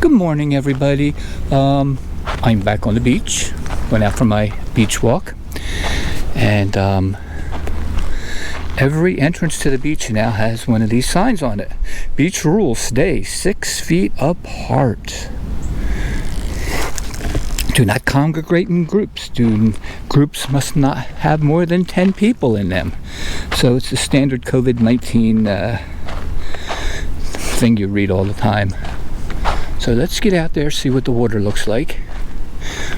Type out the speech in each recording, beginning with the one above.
Good morning, everybody. I'm back on the beach. Went out for my beach walk, and every entrance to the beach now has one of these signs on it. Beach rules: stay 6 feet apart. Do not congregate in groups. Groups must not have more than 10 people in them. So it's the standard COVID-19 thing you read all the time. So let's get out there, see what the water looks like.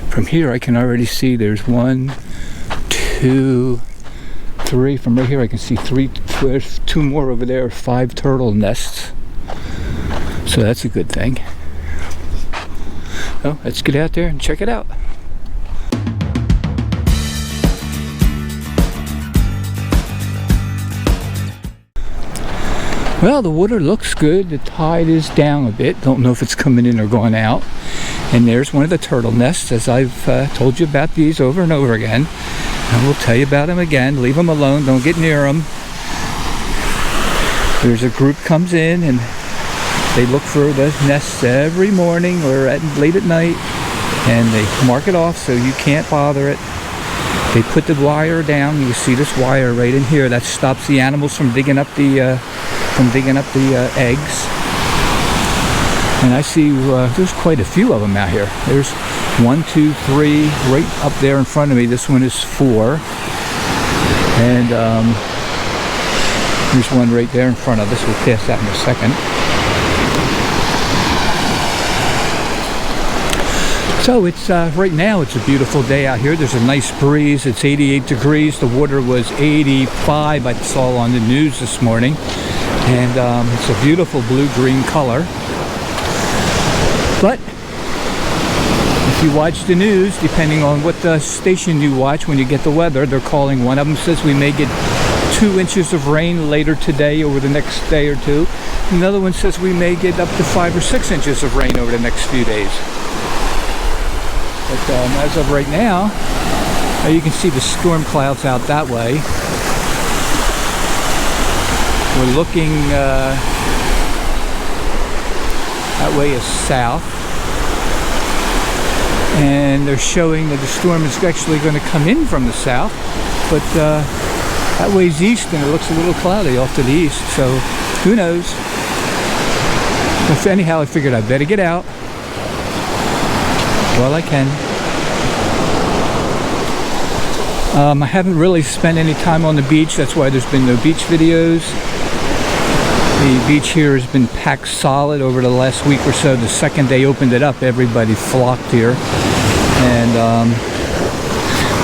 From here I can already see there's 1, 2, 3. From right here I can see 3. There's 2 more over there, 5 turtle nests. So that's a good thing. So let's get out there and check it out. Well, the water looks good. The tide is down a bit. Don't know if it's coming in or going out. And there's one of the turtle nests, as I've told you about these over and over again. And we'll tell you about them again. Leave them alone. Don't get near them. There's a group comes in and they look for the nests every morning or late at night. And they mark it off so you can't bother it. They put the wire down. You see this wire right in here. That stops the animals from digging up the eggs. And I see there's quite a few of them out here. There's 1, 2, 3 right up there in front of me. This one is 4, and there's one right there in front of us. We'll pass that in a second. So it's right now it's a beautiful day out here. There's a nice breeze. It's 88 degrees. The water was 85. I saw on the news this morning. And it's a beautiful blue-green color. But if you watch the news, depending on what station you watch, when you get the weather, they're calling. One of them says we may get 2 inches of rain later today, over the next day or two. Another one says we may get up to 5 or 6 inches of rain over the next few days. But as of right now, you can see the storm clouds out that way. We're looking, that way is south, and they're showing that the storm is actually going to come in from the south, but that way's east and it looks a little cloudy off to the east, so who knows. But anyhow, I figured I'd better get out while I can. I haven't really spent any time on the beach. That's why there's been no beach videos. The beach here has been packed solid over the last week or so. The second they opened it up, everybody flocked here. And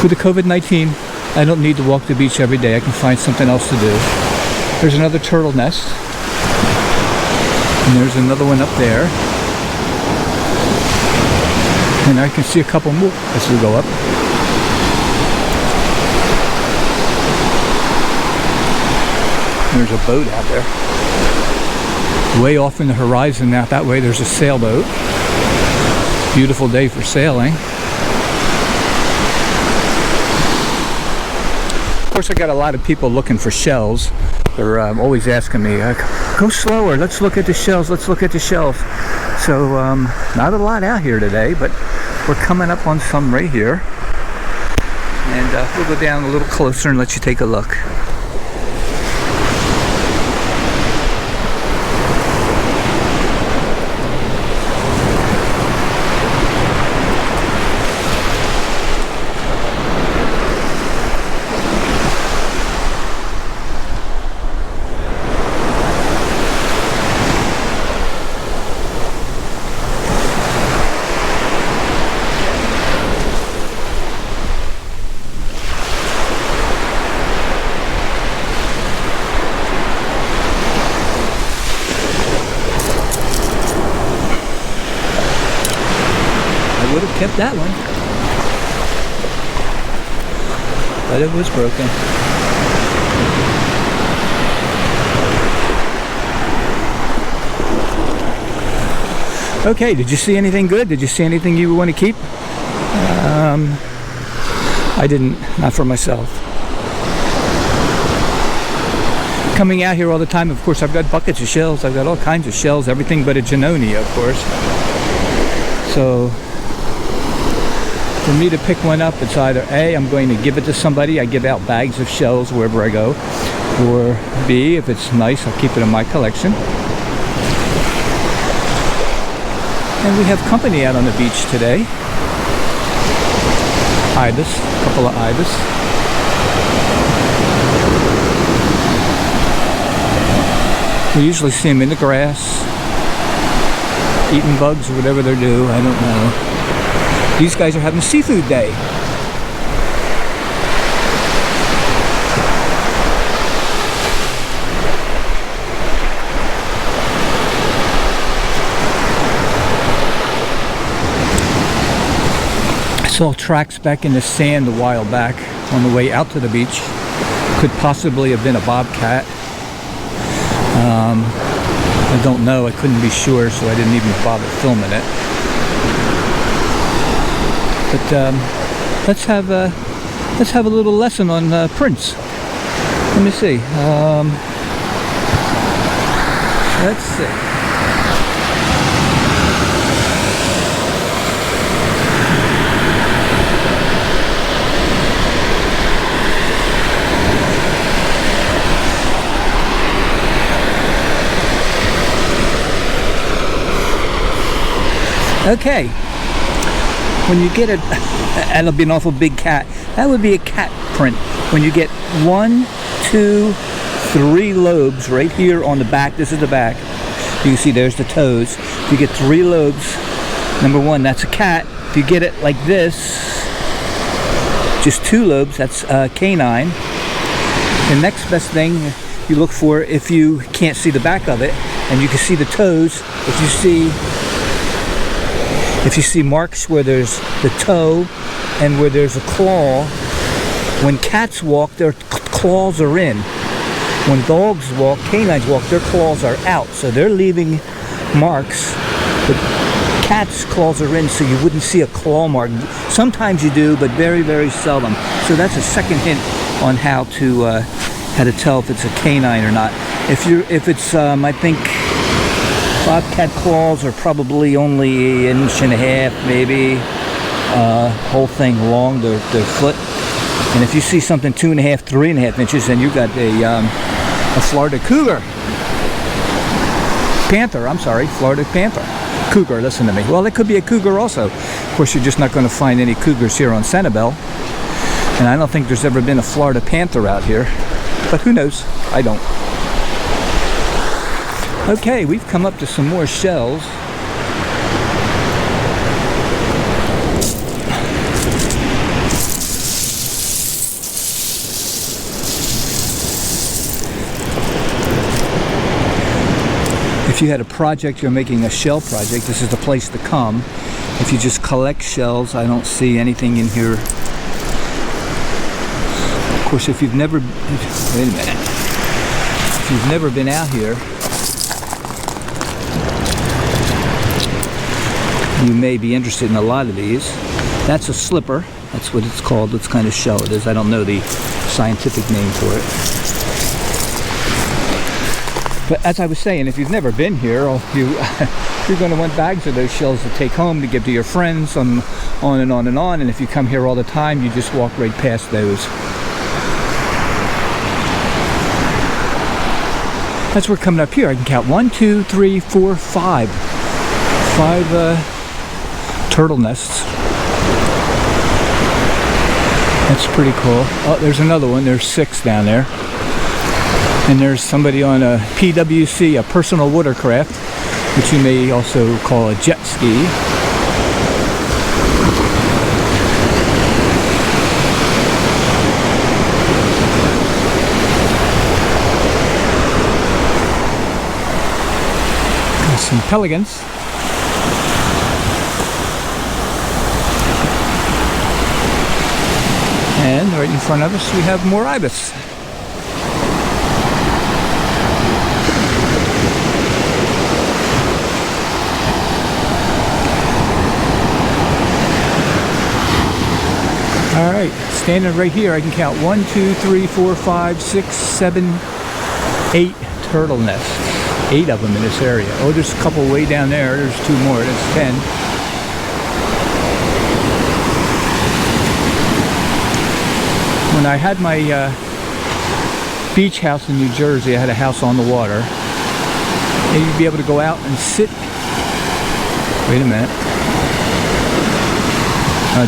with the COVID-19, I don't need to walk the beach every day. I can find something else to do. There's another turtle nest. And there's another one up there. And I can see a couple more as we go up. There's a boat out there. Way off in the horizon out that way, there's a sailboat. Beautiful day for sailing. Of course, I got a lot of people looking for shells. They're always asking me, go slower, let's look at the shells, let's look at the shells. So, not a lot out here today, but we're coming up on some right here. And we'll go down a little closer and let you take a look. Would have kept that one, but it was broken. Okay, did you see anything good? Did you see anything you want to keep? I didn't, not for myself. Coming out here all the time, of course, I've got buckets of shells. I've got all kinds of shells, everything but a Janoni, of course. So for me to pick one up, it's either A, I'm going to give it to somebody. I give out bags of shells wherever I go. Or B, if it's nice, I'll keep it in my collection. And we have company out on the beach today. Ibis, a couple of ibis. We usually see them in the grass, eating bugs or whatever they're doing, I don't know. These guys are having seafood day. I saw tracks back in the sand a while back on the way out to the beach. Could possibly have been a bobcat. I don't know. I couldn't be sure, so I didn't even bother filming it. But let's have a little lesson on prints. Let me see. Let's see. Okay, when you get that'll be an awful big cat. That would be a cat print. When you get 1, 2, 3 lobes right here on the back, this is the back. You can see there's the toes. If you get 3 lobes, number 1, that's a cat. If you get it like this, just 2 lobes, that's canine. The next best thing you look for, if you can't see the back of it, and you can see the toes, if you see marks where there's the toe and where there's a claw, when cats walk, their claws are in. When dogs walk, canines walk, their claws are out. So they're leaving marks. But cats' claws are in, so you wouldn't see a claw mark. Sometimes you do, but very, very seldom. So that's a second hint on how to tell if it's a canine or not. If it's, I think, bobcat claws are probably only 1.5 inches, maybe. Whole thing long, their foot. And if you see something 2.5, 3.5 inches, then you got a Florida cougar. Panther, I'm sorry, Florida panther. Cougar, listen to me. Well, it could be a cougar also. Of course, you're just not going to find any cougars here on Sanibel. And I don't think there's ever been a Florida panther out here. But who knows? I don't. Okay, we've come up to some more shells. If you had a project, you're making a shell project, this is the place to come. If you just collect shells, I don't see anything in here. Of course, if you've never, wait a minute. If you've never been out here, you may be interested in a lot of these. That's a slipper. That's what it's called. What kind of shell it is. I don't know the scientific name for it. But as I was saying, if you've never been here, you're going to want bags of those shells to take home to give to your friends, on and on and on. And if you come here all the time, you just walk right past those. As we're coming up here, I can count 1, 2, 3, 4, 5. 5 turtle nests. That's pretty cool. Oh, there's another one. There's 6 down there. And there's somebody on a PWC, a personal watercraft, which you may also call a jet ski. Got some pelicans. And right in front of us we have more ibis. All right, standing right here, I can count 1, 2, 3, 4, 5, 6, 7, 8 turtle nests. 8 of them in this area. Oh, there's a couple way down there. There's 2 more. That's 10. when I had my beach house in New Jersey, I had a house on the water, and you'd be able to go out and sit. Wait a minute.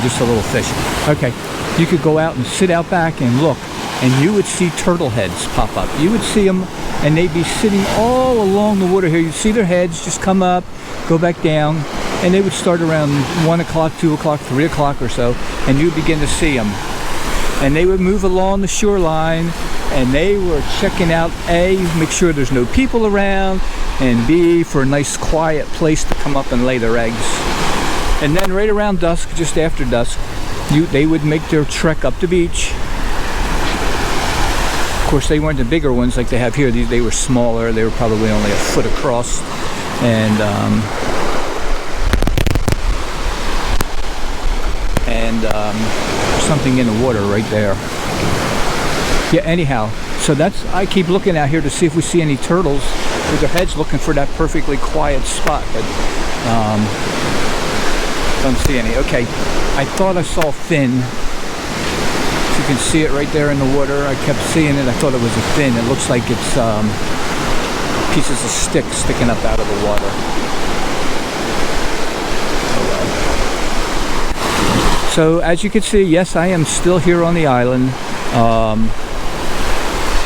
Just a little fish. Okay, you could go out and sit out back and look, and you would see turtle heads pop up. You would see them, and they'd be sitting all along the water here. You'd see their heads just come up, go back down, and they would start around 1 o'clock, 2 o'clock, 3 o'clock or so, and you'd begin to see them. And they would move along the shoreline, and they were checking out, A, make sure there's no people around, and B, for a nice quiet place to come up and lay their eggs. And then right around dusk, just after dusk, they would make their trek up the beach. Of course, they weren't the bigger ones like they have here. They were smaller. They were probably only a foot across, and something in the water right there. Yeah, anyhow, so I keep looking out here to see if we see any turtles with their heads looking for that perfectly quiet spot, but don't see any. Okay, I thought I saw fin. If you can see it right there in the water, I kept seeing it. I thought it was a fin. It looks like it's pieces of stick sticking up out of the water. So as you can see, yes, I am still here on the island.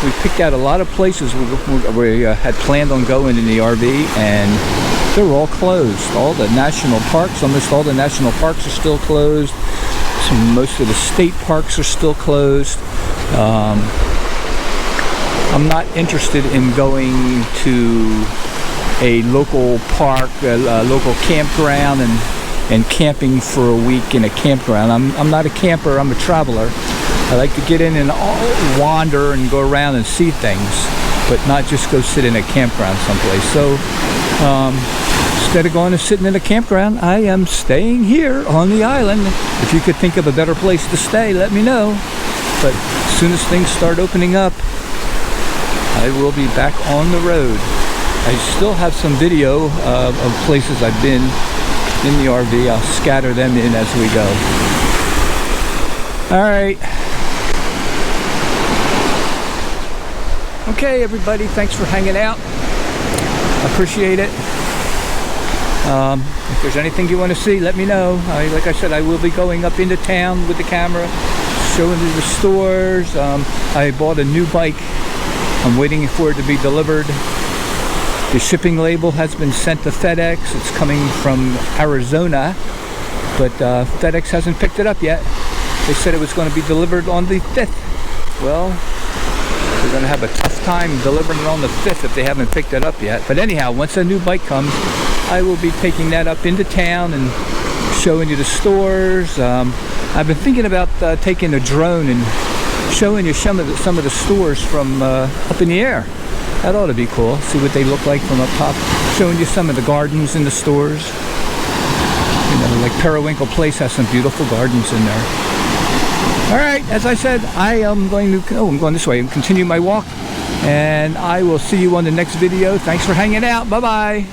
We picked out a lot of places we had planned on going in the RV, and they're all closed. All the national parks, almost all the national parks are still closed. Most of the state parks are still closed. I'm not interested in going to a local park, a local campground, and camping for a week in a campground. I'm not a camper, I'm a traveler. I like to get in and wander and go around and see things, but not just go sit in a campground someplace. So instead of going and sitting in a campground, I am staying here on the island. If you could think of a better place to stay, let me know. But as soon as things start opening up, I will be back on the road. I still have some video of places I've been in the RV. I'll scatter them in as we go. All right. Okay, everybody, thanks for hanging out. I appreciate it. If there's anything you want to see, let me know. Like I said, I will be going up into town with the camera, showing you the stores. I bought a new bike. I'm waiting for it to be delivered. The shipping label has been sent to FedEx. It's coming from Arizona, but FedEx hasn't picked it up yet. They said it was going to be delivered on the 5th. Well, they're going to have a tough time delivering it on the 5th if they haven't picked it up yet. But anyhow, once a new bike comes, I will be taking that up into town and showing you the stores. I've been thinking about taking a drone and showing you some of the stores from up in the air. That ought to be cool. See what they look like from up top. Showing you some of the gardens in the stores. You know, like Periwinkle Place has some beautiful gardens in there. All right, as I said, I am going to, I'm going this way and continue my walk. And I will see you on the next video. Thanks for hanging out. Bye-bye.